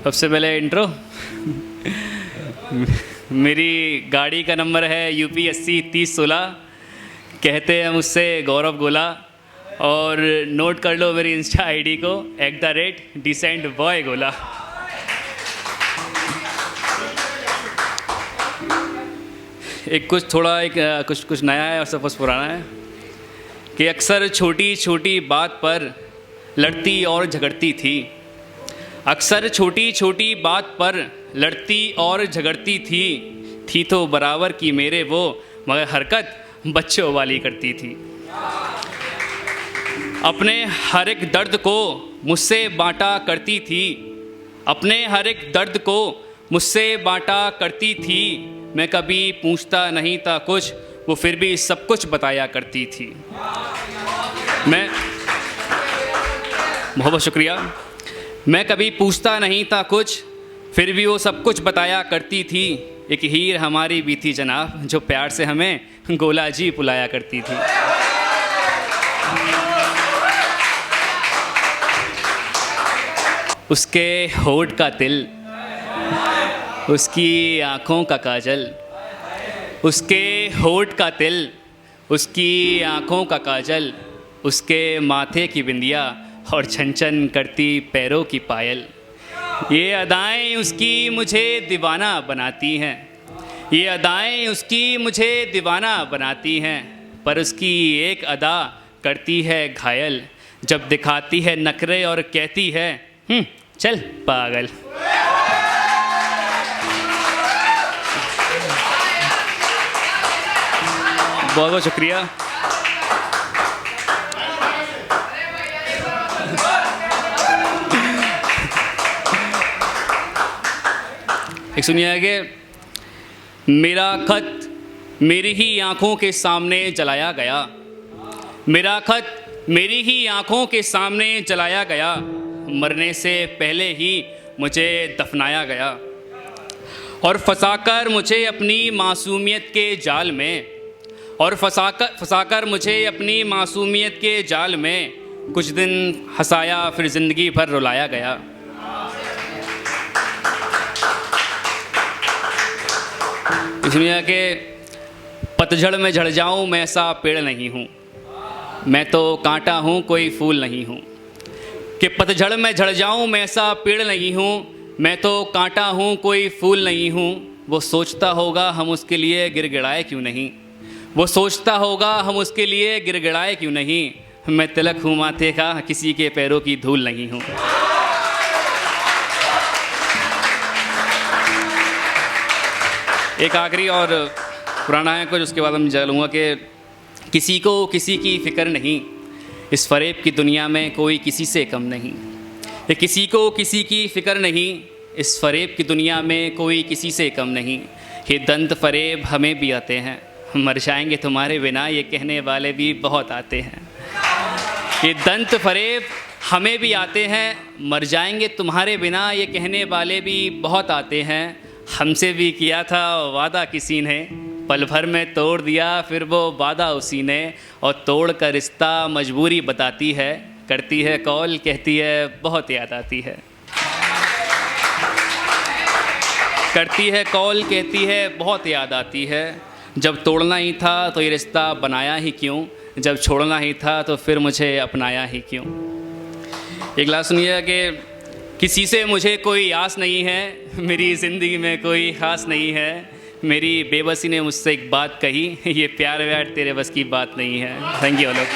सबसे पहले इंट्रो। मेरी गाड़ी का नंबर है UP 80 3016। कहते हैं मुझसे गौरव गोला। और नोट कर लो मेरी इंस्टा ID को @decentboy गोला। कुछ नया है और सब कुछ पुराना है कि अक्सर छोटी छोटी बात पर लड़ती और झगड़ती थी। अक्सर छोटी छोटी बात पर लड़ती और झगड़ती थी तो बराबर की मेरे वो, मगर हरकत बच्चों वाली करती थी। अपने हर एक दर्द को मुझसे बांटा करती थी। अपने हर एक दर्द को मुझसे बांटा करती थी। मैं कभी पूछता नहीं था कुछ, वो फिर भी सब कुछ बताया करती थी। मैं बहुत शुक्रिया। मैं कभी पूछता नहीं था कुछ, फिर भी वो सब कुछ बताया करती थी। एक हीर हमारी भी थी जनाब, जो प्यार से हमें गोला जी बुलाया करती थी। उसके होठ का तिल, उसकी आँखों का काजल, उसके होठ का तिल, उसकी आँखों का काजल, उसके माथे की बिंदिया और छन छन करती पैरों की पायल। ये अदाएं उसकी मुझे दीवाना बनाती हैं। ये अदाएं उसकी मुझे दीवाना बनाती हैं। पर उसकी एक अदा करती है घायल, जब दिखाती है नखरे और कहती है चल पागल। बहुत बहुत शुक्रिया। एक सुनिए आगे। मेरा खत मेरी ही आँखों के सामने जलाया गया। मेरा खत मेरी ही आँखों के सामने जलाया गया। मरने से पहले ही मुझे दफनाया गया और फंसाकर मुझे अपनी मासूमियत के जाल में, और फंसाकर मुझे अपनी मासूमियत के जाल में कुछ दिन हंसाया, फिर ज़िंदगी भर रुलाया गया। इस दुनिया के पतझड़ में झड़ जाऊं, मैं ऐसा पेड़ नहीं हूँ। मैं तो कांटा हूँ, कोई फूल नहीं हूँ। कि पतझड़ में झड़ जाऊं, मैं ऐसा पेड़ नहीं हूँ। मैं तो कांटा हूँ, कोई फूल नहीं हूँ। वो सोचता होगा हम उसके लिए गिड़गिड़ाए क्यों नहीं। वो सोचता होगा हम उसके लिए गिड़गिड़ाए क्यों नहीं। मैं तिलक हूँ माथे का, किसी के पैरों की धूल नहीं हूँ। एक आखिरी और पुराना है कुछ, उसके बाद हम चलूँगा कि किसी को किसी की फ़िक्र नहीं, इस फ़रेब की दुनिया में कोई किसी से कम नहीं। ये किसी को किसी की फ़िक्र नहीं, इस फ़रेब की दुनिया में कोई किसी से कम नहीं। ये दंत फ़रेब हमें भी आते हैं, मर जाएंगे तुम्हारे बिना, ये कहने वाले भी बहुत आते हैं। ये दंत फ़रेब हमें भी आते हैं, मर जाएंगे तुम्हारे बिना, ये कहने वाले भी बहुत आते हैं। हमसे भी किया था वादा किसी ने, पल भर में तोड़ दिया फिर वो वादा उसी ने। और तोड़ कर रिश्ता मजबूरी बताती है, करती है कॉल कहती है बहुत याद आती है। करती है कॉल कहती है बहुत याद आती है। जब तोड़ना ही था तो ये रिश्ता बनाया ही क्यों, जब छोड़ना ही था तो फिर मुझे अपनाया ही क्यों। एक लास्ट सुनिए कि किसी से मुझे कोई आस नहीं है, मेरी ज़िंदगी में कोई ख़ास नहीं है। मेरी बेबसी ने मुझसे एक बात कही, ये प्यार व्यार तेरे बस की बात नहीं है। Thank you all.